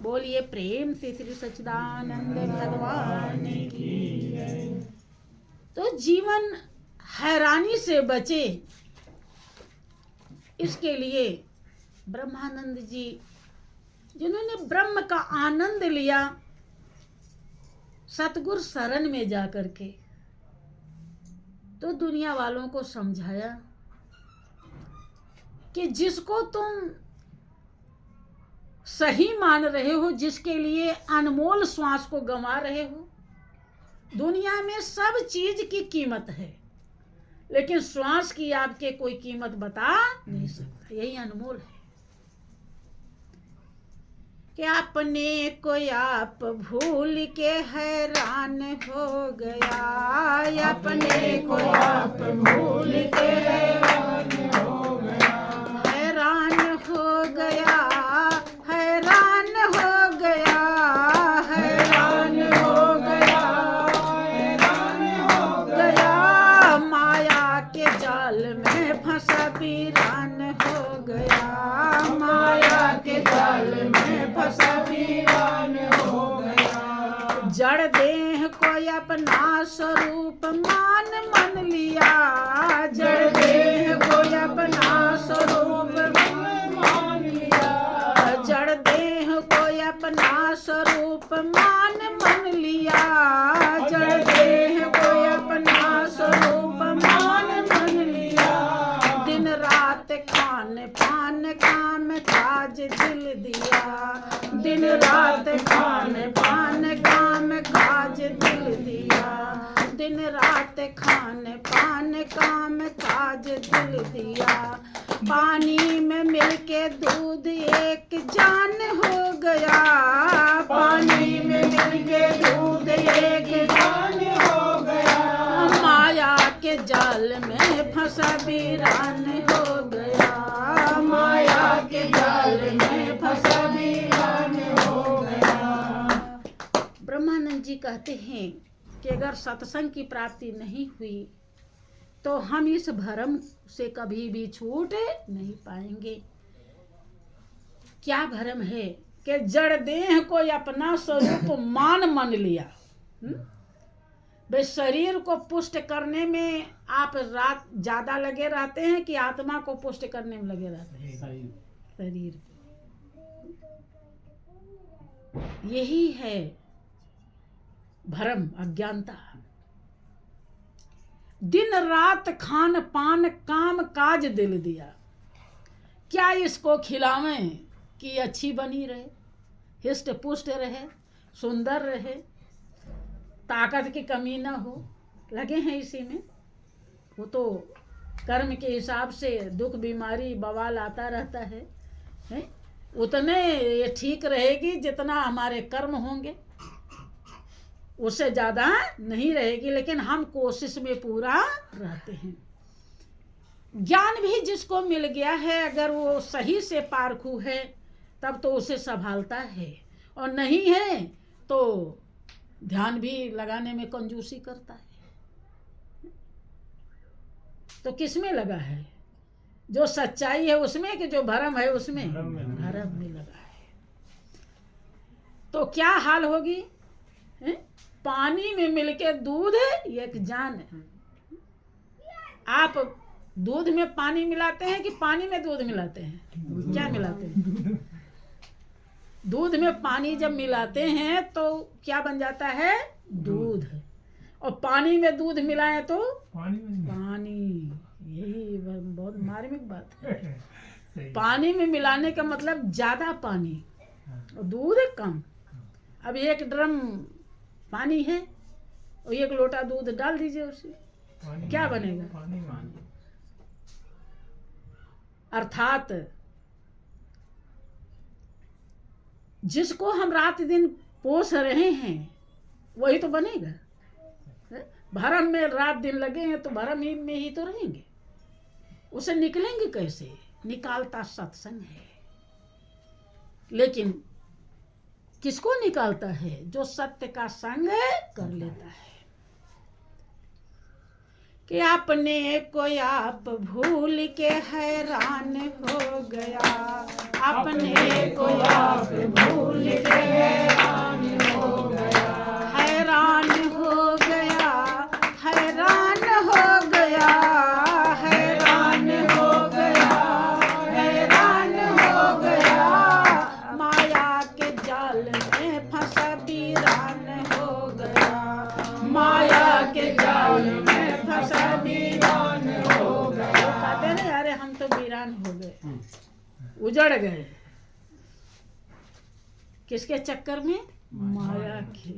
बोलिए प्रेम से श्री सच्चिदानंद भगवान की जय। तो जीवन हैरानी से बचे, इसके लिए ब्रह्मानंद जी जिन्होंने ब्रह्म का आनंद लिया सतगुरु शरण में जाकर के, तो दुनिया वालों को समझाया कि जिसको तुम सही मान रहे हो, जिसके लिए अनमोल श्वास को गंवा रहे हो, दुनिया में सब चीज की कीमत है, लेकिन श्वास की आपके कोई कीमत बता नहीं सकता। यही अनमोल है कि अपने को आप भूल के हैरान हो गया, अपने को आप भूल के हैरान हो गया, हैरान हो गया, हैरान हो गया, हैरान हो गया, हैरान हो गया, माया के जाल में फंसा वीरान हो गया, माया के जाल में फंसा वीरान हो गया। जड़ देह को अपना स्वरूप मान मन लिया, जड़ देह को अपना स्वरूप मान लिया, जड़ देह को अपना स्वरूप मान मन लिया, जड़ देह को अपना स्वरूप मान मन लिया। दिन रात खान पान काम काज दिल दिया, दिन रात खान पान काम काज दिल दिया, दिन रात खान पान काम काज दिल दिया। पानी में मिलके दूध एक जान हो गया, पानी में मिलके दूध एक जान हो गया, माया के जाल में फंसा वीरान हो गया, माया के जाल में फंसा वीरान हो गया। ब्रह्मानंद जी कहते हैं कि अगर सत्संग की प्राप्ति नहीं हुई तो हम इस भरम से कभी भी छूट नहीं पाएंगे। क्या भरम है कि जड़ देह को अपना स्वरूप मान मन लिया। भाई शरीर को पुष्ट करने में आप रात ज्यादा लगे रहते हैं कि आत्मा को पुष्ट करने में लगे रहते हैं? शरीर। यही है भरम, अज्ञानता। दिन रात खान पान काम काज दिल दिया, क्या इसको खिलावें कि अच्छी बनी रहे, हिष्ट पुष्ट रहे, सुंदर रहे, ताकत की कमी ना हो। लगे हैं इसी में। वो तो कर्म के हिसाब से दुख बीमारी बवाल आता रहता है? उतने ये ठीक रहेगी जितना हमारे कर्म होंगे, उससे ज्यादा नहीं रहेगी, लेकिन हम कोशिश में पूरा रहते हैं। ज्ञान भी जिसको मिल गया है, अगर वो सही से पारखू है तब तो उसे संभालता है, और नहीं है तो ध्यान भी लगाने में कंजूसी करता है। तो किसमें लगा है? जो सच्चाई है उसमें कि जो भरम है उसमें? भरम में लगा है। तो क्या हाल होगी? पानी में मिलके दूध एक जान है। आप दूध में पानी मिलाते हैं कि पानी में दूध मिलाते हैं? क्या मिलाते हैं? दूध में पानी जब मिलाते हैं तो क्या बन जाता है? दूध। और पानी में दूध मिलाएं तो पानी। यही बहुत मार्मिक बात है। पानी में मिलाने का मतलब ज्यादा पानी और दूध कम। अब एक ड्रम पानी है और एक लोटा दूध डाल दीजिए उससे, क्या बनेगा? अर्थात जिसको हम रात दिन पोस रहे हैं वही तो बनेगा। भरम में रात दिन लगे हैं तो भरम ही में ही तो रहेंगे। उसे निकलेंगे कैसे? निकालता सत्संग है। लेकिन किसको निकालता है? जो सत्य का संग कर लेता है। कि अपने को आप भूल के हैरान हो गया, अपने को आप भूल के उजड़ गए। किसके चक्कर में? माया के।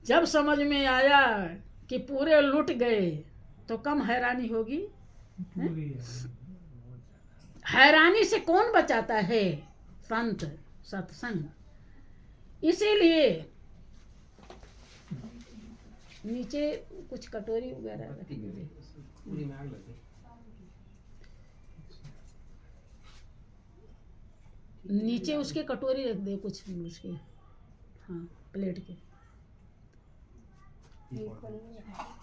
जब समझ में आया कि पूरे लुट गए तो कम हैरानी होगी। हैरानी से कौन बचाता है? संत, सत्संग। इसीलिए नीचे कुछ कटोरी वगैरह रखी हुई, नीचे उसके कटोरी रख दे कुछ उसके, हाँ प्लेट के।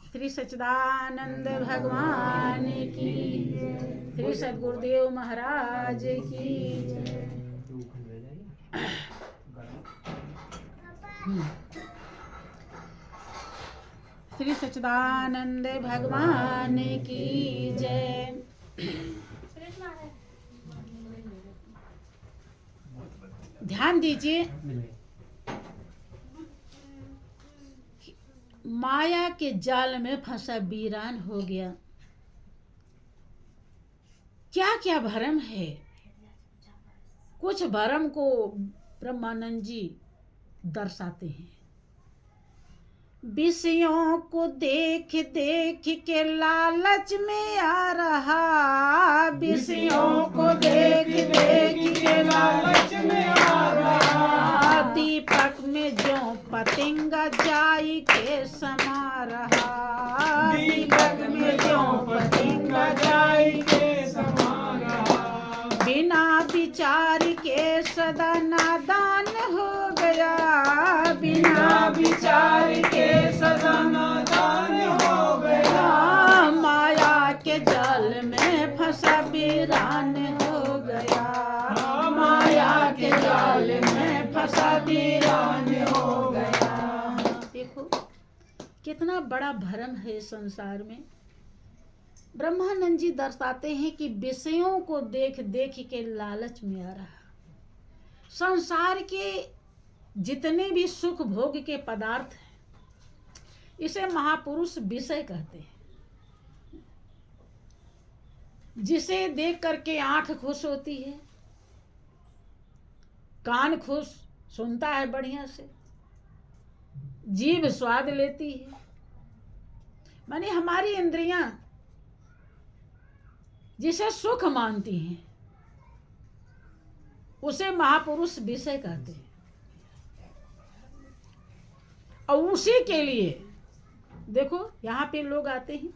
श्री सच्चिदानंद भगवान की, श्री सद्गुरुदेव महाराज की। श्री सच्चिदानंद भगवान की जय। ध्यान दीजिए, माया के जाल में फंसा वीरान हो गया। क्या क्या भरम है। कुछ भरम को ब्रह्मानंद जी दर्शाते हैं। विषयों को देख देख के लालच में आ रहा, विषयों को देख देख के लालच में आ रहा। दीपक में जो पतंगा जाई के समा रहा, दीपक में जो पतंगा जाई के समा रहा। बिना विचार के सदा नादान हो गया, बिना विचार के सदा नादान हो गया। माया के जाल में फंसा वीरान हो गया, माया के जाल में फंसा वीरान हो गया। देखो कितना बड़ा भ्रम है संसार में। ब्रह्मानंद जी दर्शाते हैं कि विषयों को देख देख के लालच में आ रहा। संसार के जितने भी सुख भोग के पदार्थ हैं, इसे महापुरुष विषय कहते हैं। जिसे देख करके आंख खुश होती है, कान खुश सुनता है बढ़िया से, जीभ स्वाद लेती है, माने हमारी इंद्रियां जिसे सुख मानती हैं, उसे महापुरुष विषय कहते हैं। और उसी के लिए देखो यहाँ पे लोग आते हैं,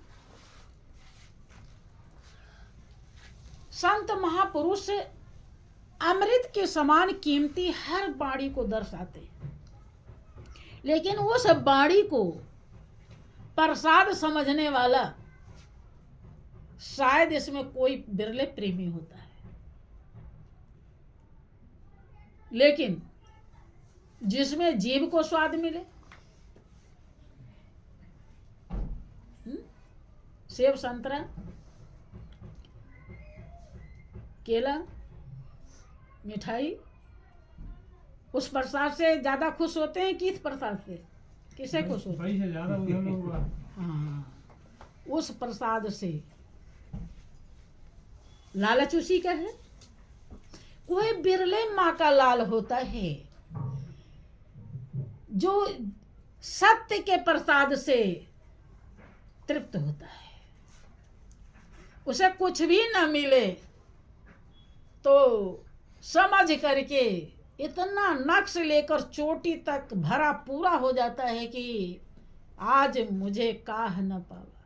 संत महापुरुष अमृत के समान कीमती हर बाणी को दर्शाते हैं, लेकिन उस बाणी को प्रसाद समझने वाला शायद इसमें कोई बिरले प्रेमी होता है। लेकिन जिसमें जीव को स्वाद मिले, सेब संतरा केला मिठाई, उस प्रसाद से ज्यादा खुश होते हैं। किस प्रसाद से? किसे खुश होते हैं? हाँ, उस प्रसाद से। लालच उसी का है। कोई बिरले माँ का लाल होता है जो सत्य के प्रसाद से तृप्त होता है। उसे कुछ भी न मिले तो समझ करके इतना नक्श लेकर चोटी तक भरा पूरा हो जाता है कि आज मुझे काह न पावा,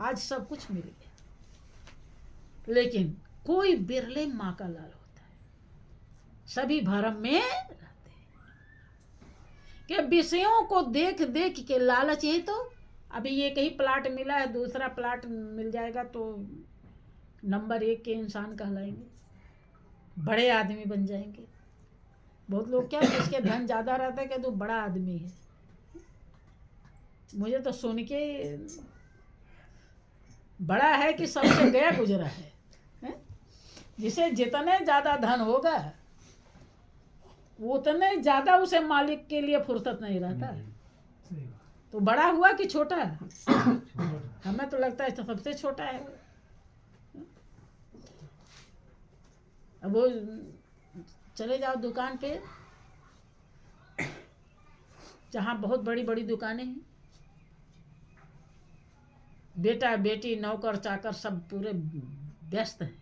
आज सब कुछ मिल गया। लेकिन कोई बिरले माँ का लाल होता है। सभी भरम में रहते हैं कि विषयों को देख देख के लालच। यही तो अभी ये कहीं प्लाट मिला है, दूसरा प्लाट मिल जाएगा तो नंबर 1 के इंसान कहलाएंगे, बड़े आदमी बन जाएंगे। बहुत लोग क्या, जिसके धन ज्यादा रहता है क्या तो बड़ा आदमी है। मुझे तो सुन के बड़ा है कि सबसे गया गुजरा है। जिसे जितने ज्यादा धन होगा उतने ज्यादा उसे मालिक के लिए फुर्सत नहीं रहता। तो बड़ा हुआ कि छोटा? हमें तो लगता है तो सबसे छोटा है। अब वो चले जाओ दुकान पे, जहाँ बहुत बड़ी बड़ी दुकानें हैं, बेटा बेटी नौकर चाकर सब पूरे व्यस्त हैं,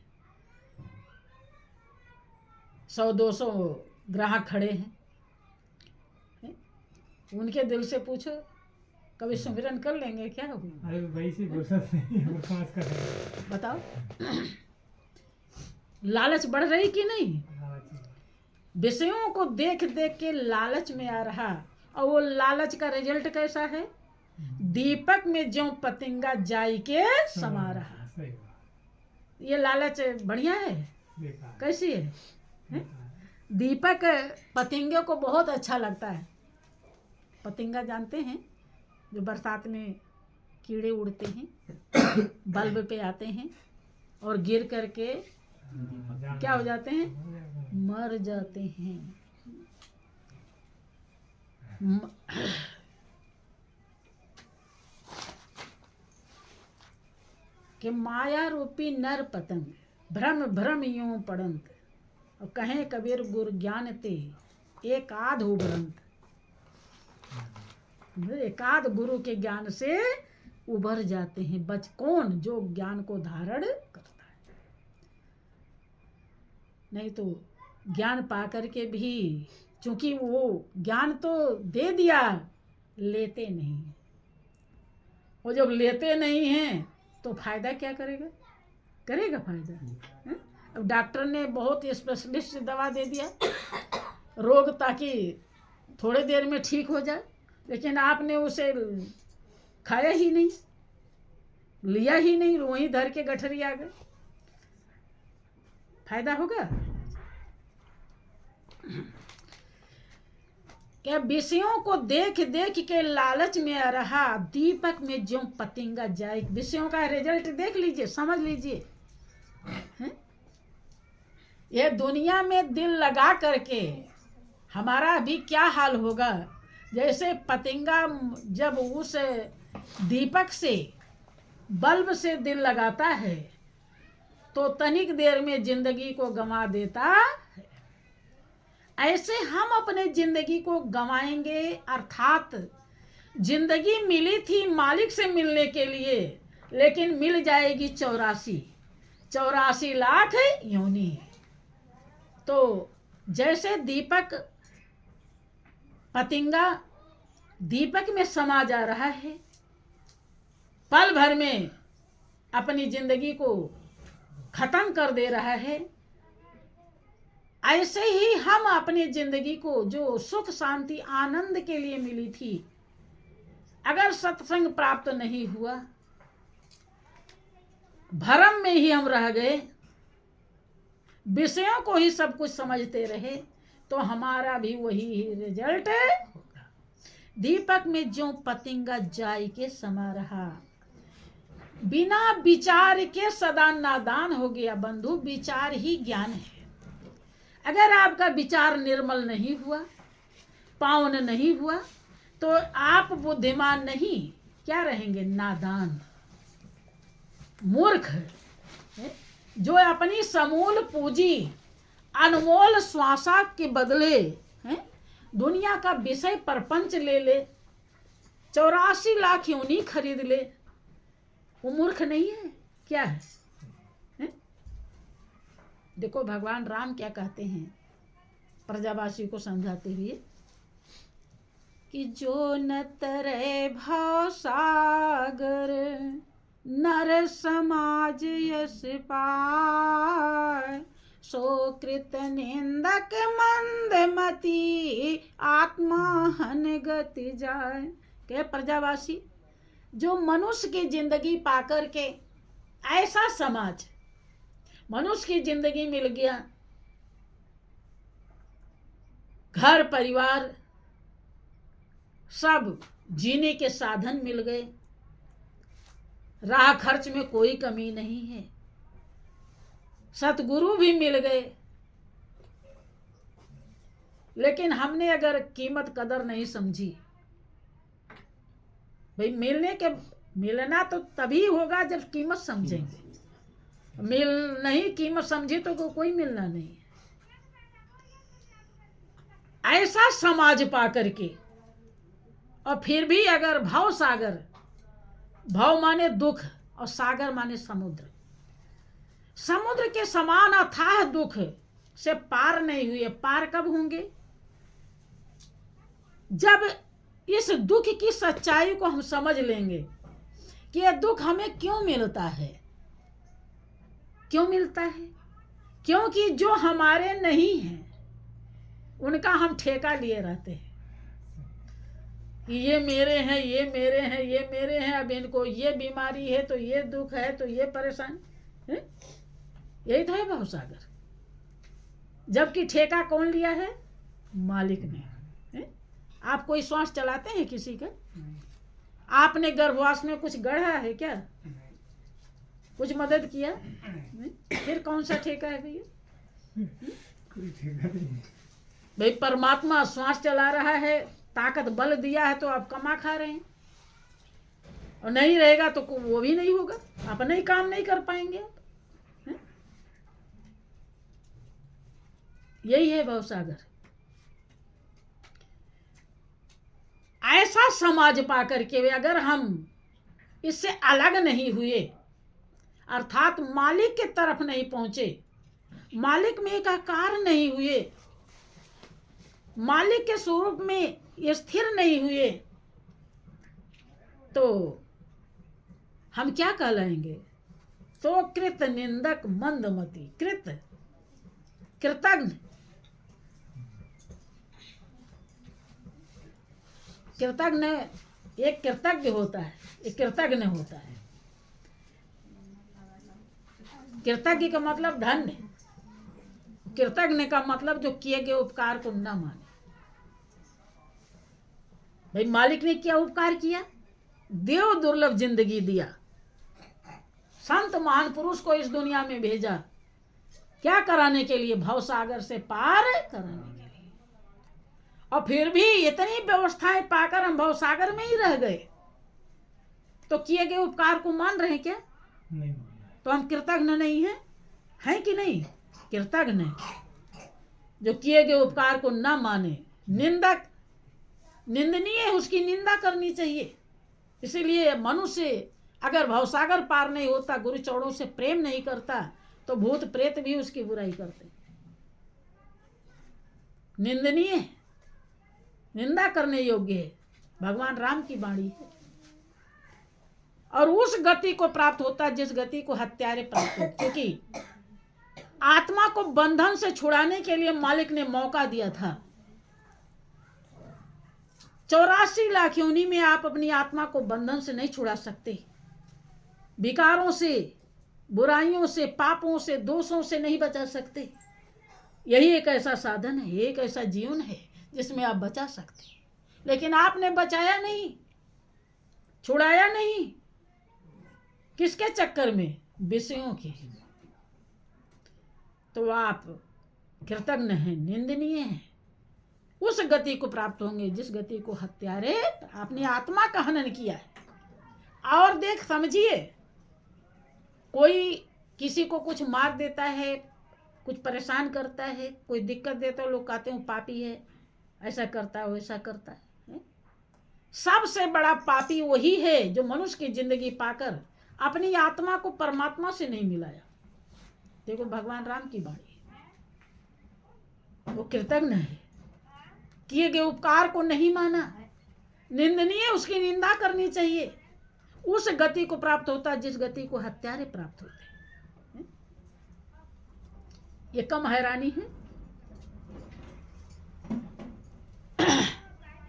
100-200 ग्राहक खड़े हैं। उनके दिल से पूछो कभी सुमिरन कर लेंगे क्या? अरे भाई से बताओ, लालच बढ़ रही कि नहीं? विषयों को देख देख के लालच में आ रहा, और वो लालच का रिजल्ट कैसा है? दीपक में ज्यों पतंगा जाई के समा रहा। ये लालच बढ़िया है? कैसी है? दीपक पतंगे को बहुत अच्छा लगता है। पतंगा जानते हैं, जो बरसात में कीड़े उड़ते हैं, बल्ब पे आते हैं और गिर करके क्या हो जाते हैं? मर जाते हैं। कि माया रूपी नर पतंग भ्रम भ्रम यूं पड़ंत, और कहें कबीर गुर ज्ञान ते एकाध उभरंत। एकाध गुरु के ज्ञान से उभर जाते हैं। बच कौन? जो ज्ञान को धारण करता है। नहीं तो ज्ञान पा करके भी, चूंकि वो ज्ञान तो दे दिया, लेते नहीं है। और जब लेते नहीं हैं तो फायदा क्या करेगा? करेगा फायदा? अब डॉक्टर ने बहुत स्पेशलिस्ट दवा दे दिया रोग, ताकि थोड़े देर में ठीक हो जाए, लेकिन आपने उसे खाया ही नहीं, लिया ही नहीं, वहीं धर के गठरी आ गए, फायदा होगा क्या? विषयों को देख देख के लालच में आ रहा, दीपक में ज्यों पतंगा जाए। विषयों का रिजल्ट देख लीजिए, समझ लीजिए। ये दुनिया में दिल लगा करके हमारा भी क्या हाल होगा? जैसे पतंगा जब उस दीपक से, बल्ब से दिल लगाता है तो तनिक देर में जिंदगी को गंवा देता है। ऐसे हम अपने जिंदगी को गंवाएंगे। अर्थात जिंदगी मिली थी मालिक से मिलने के लिए, लेकिन मिल जाएगी 84 लाख योनि। तो जैसे दीपक, पतंगा दीपक में समा जा रहा है, पल भर में अपनी जिंदगी को खत्म कर दे रहा है, ऐसे ही हम अपनी जिंदगी को जो सुख शांति आनंद के लिए मिली थी, अगर सत्संग प्राप्त नहीं हुआ, भरम में ही हम रह गए, विषयों को ही सब कुछ समझते रहे, तो हमारा भी वही रिजल्ट होगा। दीपक में ज्यों पतंगा जाई के समा रहा, बिना विचार के सदा नादान हो गया। बंधु, विचार ही ज्ञान है। अगर आपका विचार निर्मल नहीं हुआ, पावन नहीं हुआ, तो आप बुद्धिमान नहीं, क्या रहेंगे? नादान, मूर्ख। जो अपनी समूल पूंजी अनमोल श्वासा के बदले दुनिया का विषय प्रपंच ले ले, 84 लाख योनि खरीद ले, वो मूर्ख नहीं है? क्या है? देखो भगवान राम क्या कहते हैं प्रजावासी को समझाते हुए कि जो न तरे भव सागर, नर समाज यश पाय, सो कृत निंदक मंदमती, आत्मा हन गति जाय। के प्रजावासी, जो मनुष्य की जिंदगी पाकर के, ऐसा समाज, मनुष्य की जिंदगी मिल गया, घर परिवार सब जीने के साधन मिल गए, राह खर्च में कोई कमी नहीं है, सतगुरु भी मिल गए, लेकिन हमने अगर कीमत कदर नहीं समझी, भाई मिलना तो तभी होगा जब कीमत समझेंगे। मिल नहीं, कीमत समझे तो कोई मिलना नहीं। ऐसा समाज पा करके और फिर भी अगर भाव सागर, भाव माने दुख और सागर माने समुद्र, समुद्र के समान अथाह दुख से पार नहीं हुए, पार कब होंगे? जब इस दुख की सच्चाई को हम समझ लेंगे कि यह दुख हमें क्यों मिलता है। क्यों मिलता है? क्योंकि जो हमारे नहीं हैं उनका हम ठेका लिए रहते हैं कि ये मेरे हैं, ये मेरे हैं, ये मेरे हैं, अब इनको ये बीमारी है तो ये दुख है तो ये परेशानी है। यही तो है भवसागर। जबकि ठेका कौन लिया है? मालिक ने। आप कोई श्वास चलाते हैं किसी का? आपने गर्भवास में कुछ गढ़ा है क्या? कुछ मदद किया? फिर कौन सा ठेका है भैया? कोई ठेका नहीं। भाई परमात्मा श्वास चला रहा है, ताकत बल दिया है तो आप कमा खा रहे हैं, और नहीं रहेगा तो वो भी नहीं होगा, अपना ही काम नहीं कर पाएंगे आप। यही है भवसागर। ऐसा समाज पा करके अगर हम इससे अलग नहीं हुए, अर्थात मालिक के तरफ नहीं पहुंचे, मालिक में एकाकार नहीं हुए, मालिक के स्वरूप में ये स्थिर नहीं हुए, तो हम क्या कहलाएंगे? तो कृत निंदक मंदमती। कृतज्ञ, कृतज्ञ एक कृतज्ञ होता है, एक कृतज्ञ होता है। कृतज्ञ का मतलब धन्य, कृतज्ञ का मतलब जो किए गए उपकार को न माने। भाई मालिक ने क्या उपकार किया? देव दुर्लभ जिंदगी दिया, संत महान पुरुष को इस दुनिया में भेजा, क्या कराने के लिए? भवसागर से पार कराने के लिए। और फिर भी इतनी व्यवस्थाएं पाकर हम भवसागर में ही रह गए, तो किए गए उपकार को मान रहे हैं क्या? नहीं। तो हम कृतज्ञ नहीं हैं? हैं कि नहीं? कृतज्ञ, जो किए गए उपकार को ना माने। निंदक, निंदनीय है, उसकी निंदा करनी चाहिए। इसीलिए मनुष्य अगर भवसागर पार नहीं होता, गुरु चरणों से प्रेम नहीं करता, तो भूत प्रेत भी उसकी बुराई करते। निंदनीय है, निंदा करने योग्य है, भगवान राम की वाणी है। और उस गति को प्राप्त होता जिस गति को हत्यारे प्राप्त होते, क्योंकि आत्मा को बंधन से छुड़ाने के लिए मालिक ने मौका दिया था। 84 लाख योनि में आप अपनी आत्मा को बंधन से नहीं छुड़ा सकते, विकारों से, बुराइयों से, पापों से, दोषों से नहीं बचा सकते। यही एक ऐसा साधन है, एक ऐसा जीवन है जिसमें आप बचा सकते। लेकिन आपने बचाया नहीं, छुड़ाया नहीं। किसके चक्कर में? विषयों के। तो आप कृतज्ञ हैं, निंदनीय हैं। उस गति को प्राप्त होंगे जिस गति को हत्यारे अपनी आत्मा का हनन किया है। और देख समझिए, कोई किसी को कुछ मार देता है, कुछ परेशान करता है, कोई दिक्कत देता है, लोग कहते हैं पापी है, ऐसा करता है, वैसा करता है। सबसे बड़ा पापी वही है जो मनुष्य की जिंदगी पाकर अपनी आत्मा को परमात्मा से नहीं मिलाया। देखो भगवान राम की वाणी, वो कृतज्ञ है, किए गए उपकार को नहीं माना, निंदनीय, उसकी निंदा करनी चाहिए। उस गति को प्राप्त होता जिस गति को हत्यारे प्राप्त होते। ये कम हैरानी है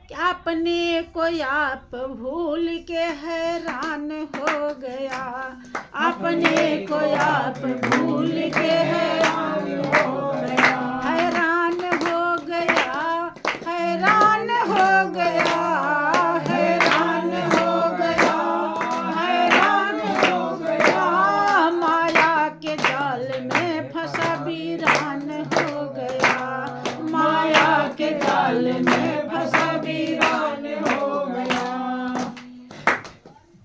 कि अपने को आप भूल के हैरान हो गया, अपने को आप भूल के हैरान हो गया, हैरान हो गया, हैरान हो गया, हैरान हो गया, हैरान हो गया, माया के जाल में फंसा वीरान हो गया, माया के जाल में फंसा वीरान हो गया।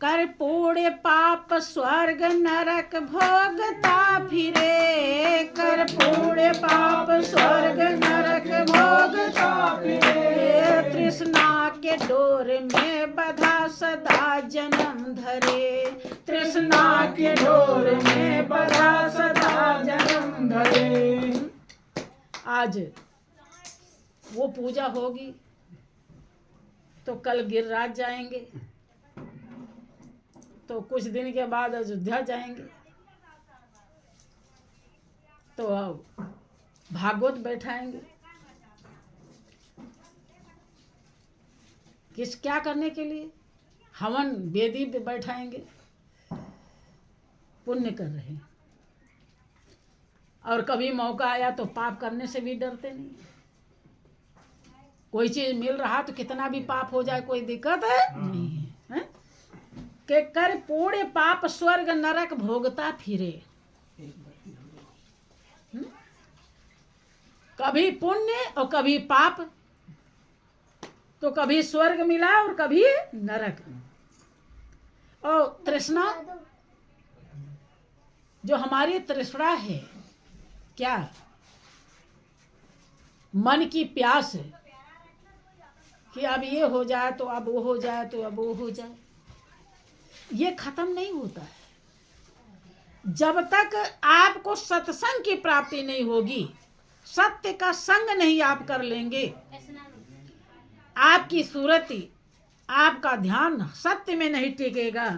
कर्पूर पाव पाप स्वर्ग नरक भोगता फिरे, कर्पूर पाप स्वर्ग नरक भोगता फिरे, तृष्णा के डोर में बधा सदा जन्म धरे, तृष्णा के डोर में बधा सदा जन्म धरे। आज वो पूजा होगी तो कल गिरिराज जाएंगे, तो कुछ दिन के बाद अयोध्या जाएंगे, तो अब भागवत बैठाएंगे। किस क्या करने के लिए? हवन वेदी पे बैठाएंगे, पुण्य कर रहे हैं। और कभी मौका आया तो पाप करने से भी डरते नहीं। कोई चीज मिल रहा तो कितना भी पाप हो जाए कोई दिक्कत नहीं है, है? के कर पूरे पाप स्वर्ग नरक भोगता फिरे। कभी पुण्य और कभी पाप, तो कभी स्वर्ग मिला और कभी नरक। और तृष्णा, जो हमारी तृष्णा है, क्या मन की प्यास है कि अब ये हो जाए तो अब वो हो जाए तो अब वो हो जाए, ये खत्म नहीं होता है जब तक आपको सत्संग की प्राप्ति नहीं होगी, सत्य का संग नहीं आप कर लेंगे, आपकी सूरती, आपका ध्यान सत्य में नहीं टिकेगा,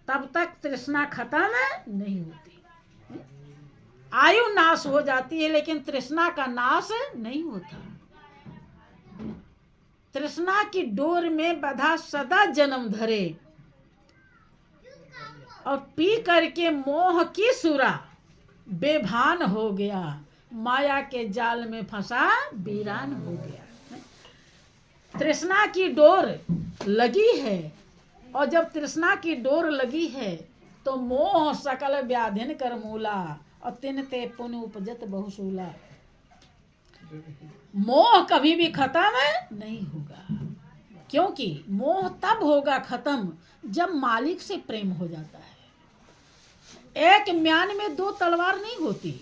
तब तक तृष्णा खत्म नहीं होती। आयु नाश हो जाती है लेकिन तृष्णा का नाश नहीं होता। तृष्णा की डोर में बधा सदा जन्म धरे, और पी करके मोह की सुरा बेभान हो गया, माया के जाल में फंसा वीरान हो गया। तृष्णा की डोर लगी है, और जब तृष्णा की डोर लगी है तो मोह सकल व्याधिन कर मूला, और तिन ते पुण्य उपजत बहुसूला। मोह कभी भी खत्म नहीं होगा, क्योंकि मोह तब होगा खत्म जब मालिक से प्रेम हो जाता है। एक म्यान में दो तलवार नहीं होती,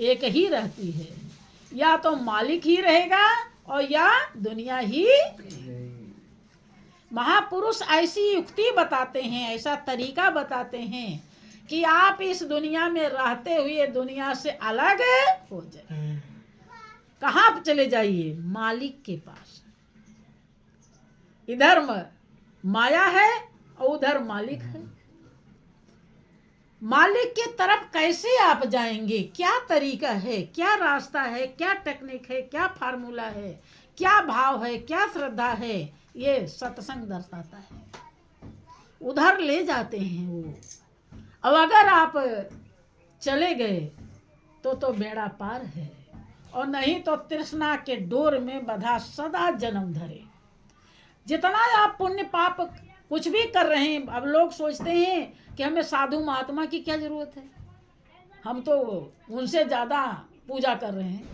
एक ही रहती है। या तो मालिक ही रहेगा और या दुनिया ही। महापुरुष ऐसी युक्ति बताते हैं, ऐसा तरीका बताते हैं कि आप इस दुनिया में रहते हुए दुनिया से अलग हो जाए। कहाँ चले जाइए? मालिक के पास। इधर माया है और उधर मालिक है। मालिक की तरफ कैसे आप जाएंगे? क्या तरीका है, क्या रास्ता है, क्या टेक्निक है, क्या फार्मूला है, क्या भाव है, क्या श्रद्धा है, ये सत्संग दर्शाता है। उधर ले जाते हैं वो। अब अगर आप चले गए तो बेड़ा पार है, और नहीं तो तृष्णा के डोर में बधा सदा जन्म धरे। जितना आप पुण्य पाप कुछ भी कर रहे हैं, अब लोग सोचते हैं कि हमें साधु महात्मा की क्या जरूरत है, हम तो उनसे ज़्यादा पूजा कर रहे हैं।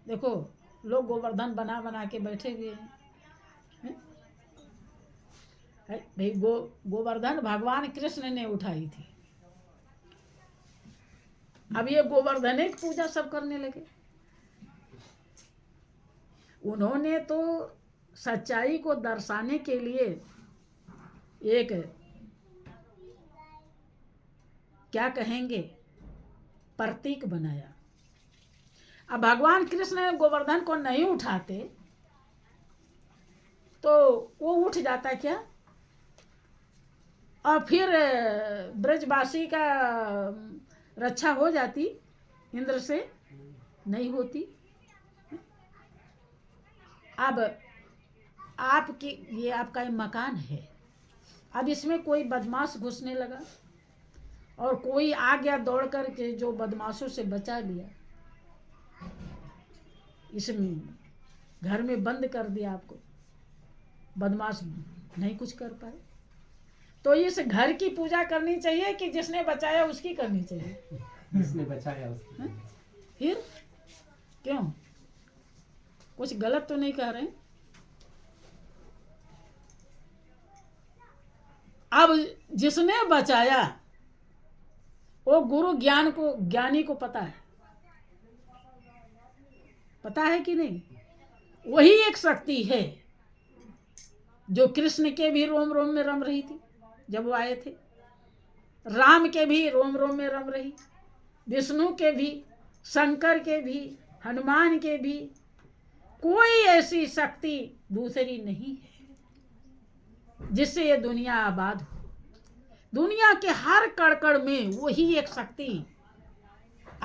देखो लोग गोवर्धन बना बना के बैठे हुए हैं। भाई गोवर्धन भगवान कृष्ण ने उठाई थी, अब ये गोवर्धन की पूजा सब करने लगे। उन्होंने तो सच्चाई को दर्शाने के लिए एक क्या कहेंगे प्रतीक बनाया। अब भगवान कृष्ण गोवर्धन को नहीं उठाते तो वो उठ जाता क्या, और फिर ब्रजवासी का रक्षा हो जाती, इंद्र से नहीं होती। अब आपकी ये आपका ये मकान है, अब इसमें कोई बदमाश घुसने लगा और कोई आ गया दौड़ कर के जो बदमाशों से बचा लिया, इस घर में बंद कर दिया आपको, बदमाश नहीं कुछ कर पाए। तो इस घर की पूजा करनी चाहिए कि जिसने बचाया उसकी करनी चाहिए? जिसने बचाया उसकी। फिर क्यों, कुछ गलत तो नहीं कह रहे? अब जिसने बचाया वो गुरु ज्ञानी को पता है कि नहीं? वही एक शक्ति है जो कृष्ण के भी रोम रोम में रम रही थी जब वो आए थे, राम के भी रोम रोम में रम रही, विष्णु के भी, शंकर के भी, हनुमान के भी। कोई ऐसी शक्ति दूसरी नहीं है जिससे ये दुनिया आबाद हो। दुनिया के हर कण में वही एक शक्ति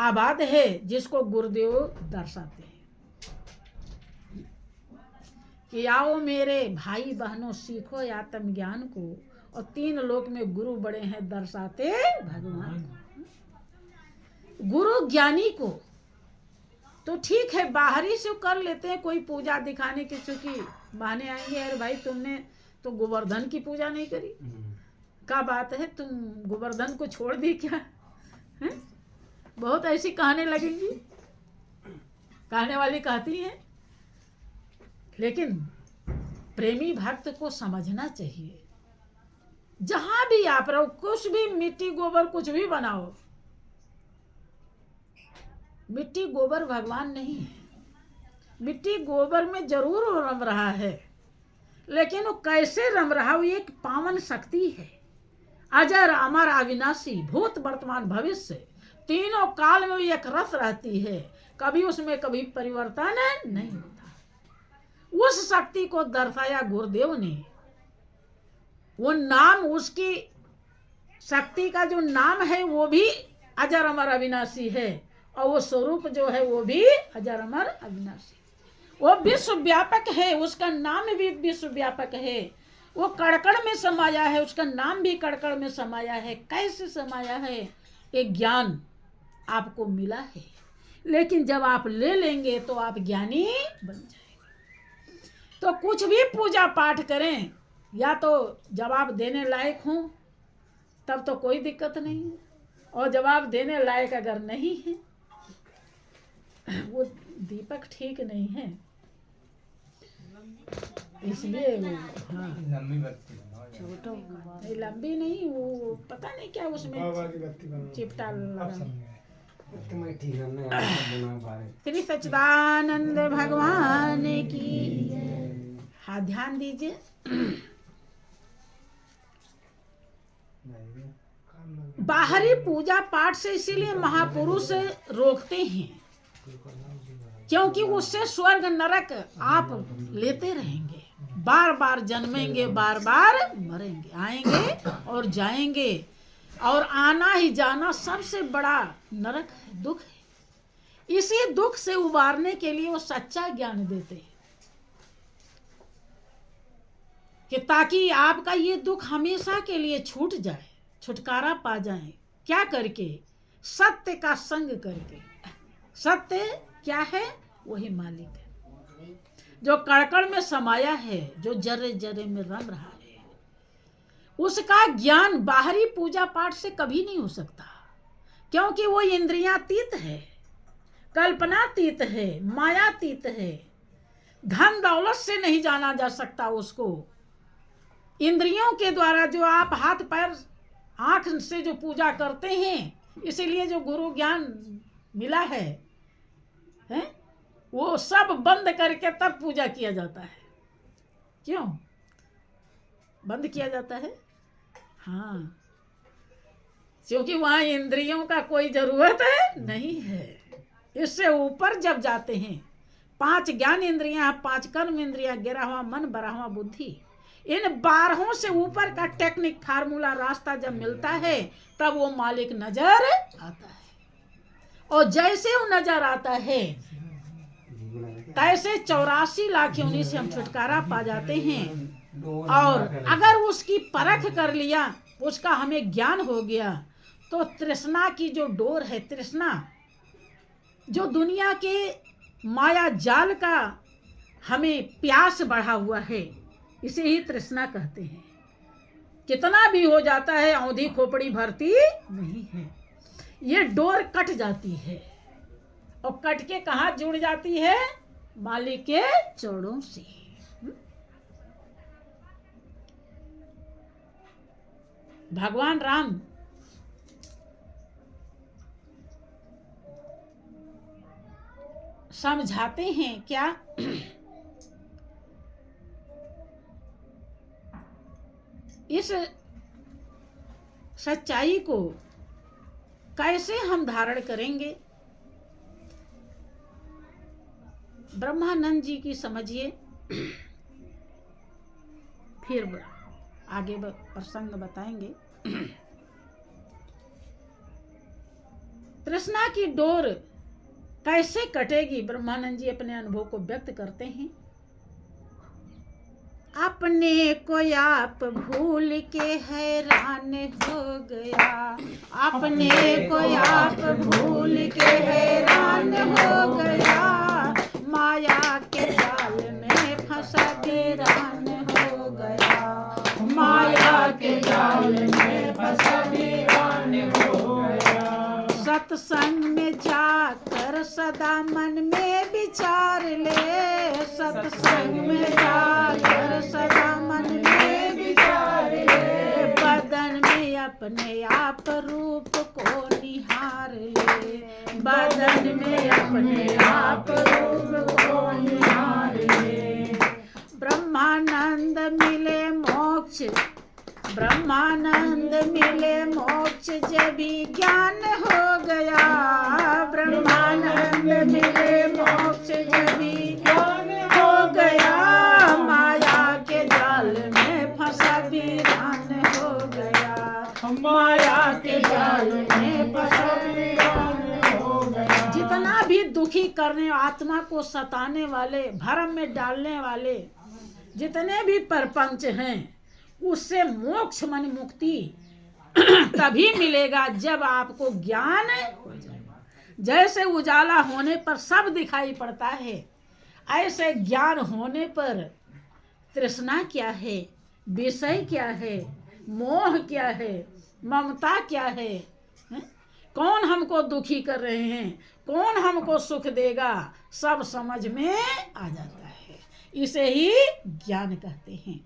आबाद है जिसको गुरुदेव दर्शाते हैं कि आओ मेरे भाई बहनों, सीखो आत्म ज्ञान को, और 3 लोक में गुरु बड़े हैं दर्शाते भगवान को। गुरु ज्ञानी को तो ठीक है बाहरी से कर लेते हैं, कोई पूजा दिखाने के, चूंकि बहाने आएंगे, अरे भाई तुमने तो गोवर्धन की पूजा नहीं करी, क्या बात है, तुम गोवर्धन को छोड़ दी क्या है? बहुत ऐसी कहने लगेंगी, कहने वाली कहती हैं। लेकिन प्रेमी भक्त को समझना चाहिए, जहां भी आप रहो, कुछ भी मिट्टी गोबर कुछ भी बनाओ, मिट्टी गोबर भगवान नहीं है। मिट्टी गोबर में जरूर रम रहा है, लेकिन वो कैसे रम रहा, वो एक पावन शक्ति है, अजर अमर अविनाशी, भूत वर्तमान भविष्य, तीनों काल में एक रस रहती है, कभी उसमें कभी परिवर्तन नहीं होता। उस शक्ति को दर्शाया गुरुदेव ने। वो नाम, उसकी शक्ति का जो नाम है वो भी अजर अमर अविनाशी है, और वो स्वरूप जो है वो भी अजर अमर अविनाशी, वो विश्व व्यापक है, उसका नाम भी विश्व व्यापक है। वो कड़कड़ में समाया है, उसका नाम भी कड़कड़ में समाया है। कैसे समाया है? एक ज्ञान आपको मिला है, लेकिन जब आप ले लेंगे तो आप ज्ञानी बन जाएंगे। तो कुछ भी पूजा पाठ करें, या तो जवाब देने लायक हों तब तो कोई दिक्कत नहीं है, और जवाब देने लायक अगर नहीं है, वो दीपक ठीक नहीं है, इसलिए वो हाँ छोटा नहीं, लंबी नहीं, वो पता नहीं क्या उसमें चिपटा लगा। श्री सच्चिदानंद भगवान की। हाँ, ध्यान दीजिए। बाहरी पूजा पाठ से इसीलिए महापुरुष रोकते हैं, क्योंकि उससे स्वर्ग नरक आप लेते रहेंगे, बार बार जन्मेंगे, बार बार मरेंगे, आएंगे और जाएंगे, और आना ही जाना सबसे बड़ा नरक है, दुख है। इसी दुख से उबारने के लिए वो सच्चा ज्ञान देते हैं कि ताकि आपका ये दुख हमेशा के लिए छूट जाए, छुटकारा पा जाए। क्या करके? सत्य का संग करके। सत्य क्या है? वही मालिक है, जो कड़कड़ में समाया है, जो जरे जरे में रम रहा है। उसका ज्ञान बाहरी पूजा पाठ से कभी नहीं हो सकता, क्योंकि वो इंद्रियातीत है, कल्पनातीत है, मायातीत है। धन दौलत से नहीं जाना जा सकता उसको। इंद्रियों के द्वारा जो आप हाथ पैर आंख से जो पूजा करते हैं, इसीलिए जो गुरु ज्ञान मिला है, वो सब बंद करके तब पूजा किया जाता है। क्यों बंद किया जाता है? हाँ, क्योंकि वहां इंद्रियों का कोई जरूरत नहीं है। इससे ऊपर जब जाते हैं, 5 ज्ञान इंद्रियां, 5 कर्म इंद्रियां, 11वां मन, 12वां बुद्धि, इन 12 से ऊपर का टेक्निक, फार्मूला, रास्ता जब मिलता है, तब वो मालिक नजर आता है। और जैसे वो नजर आता है, तैसे 84 लाख योनि से हम छुटकारा पा जाते हैं। और अगर उसकी परख कर लिया, उसका हमें ज्ञान हो गया, तो तृष्णा की जो डोर है, तृष्णा जो दुनिया के माया जाल का हमें प्यास बढ़ा हुआ है, इसे ही तृष्णा कहते हैं। कितना भी हो जाता है, औंधी खोपड़ी भरती नहीं है। ये डोर कट जाती है, और कट के कहाँ जुड़ जाती है? मालिक के चरणों से। भगवान राम समझाते हैं क्या? इस सच्चाई को कैसे हम धारण करेंगे? ब्रह्मानंद जी की समझिए, फिर आगे प्रसंग बताएंगे। तृष्णा की डोर कैसे कटेगी? ब्रह्मानंद जी अपने अनुभव को व्यक्त करते हैं। अपने को आप भूल के हैरान हो गया, अपने को आप भूल के हैरान हो गया, माया के जाल में फंसा वीरान हो गया, माया के जाल में फंसा वीरान हो गया। सत्संग में जाकर सदा मन में विचार ले, सत्संग में जाकर सदा मन में विचार ले, बदन में अपने आप रूप को निहार ले, बदन में अपने आप रूप को निहार ले। ब्रह्मानंद मिले मोक्ष, ब्रह्मानंद मिले मोक्ष जब ज्ञान हो गया, ब्रह्मानंद मिले मोक्ष जब ज्ञान हो गया, माया के जाल में फंसा वीरान हो गया, माया के जाल में फंसा वीरान हो गया। जितना भी दुखी करने, आत्मा को सताने वाले, भरम में डालने वाले जितने भी परपंच हैं, उससे मोक्ष मन मुक्ति तभी मिलेगा जब आपको ज्ञान हो जाएगा। जैसे उजाला होने पर सब दिखाई पड़ता है, ऐसे ज्ञान होने पर तृष्णा क्या है, विषय क्या है, मोह क्या है, ममता क्या है, कौन हमको दुखी कर रहे हैं, कौन हमको सुख देगा, सब समझ में आ जाता है। इसे ही ज्ञान कहते हैं।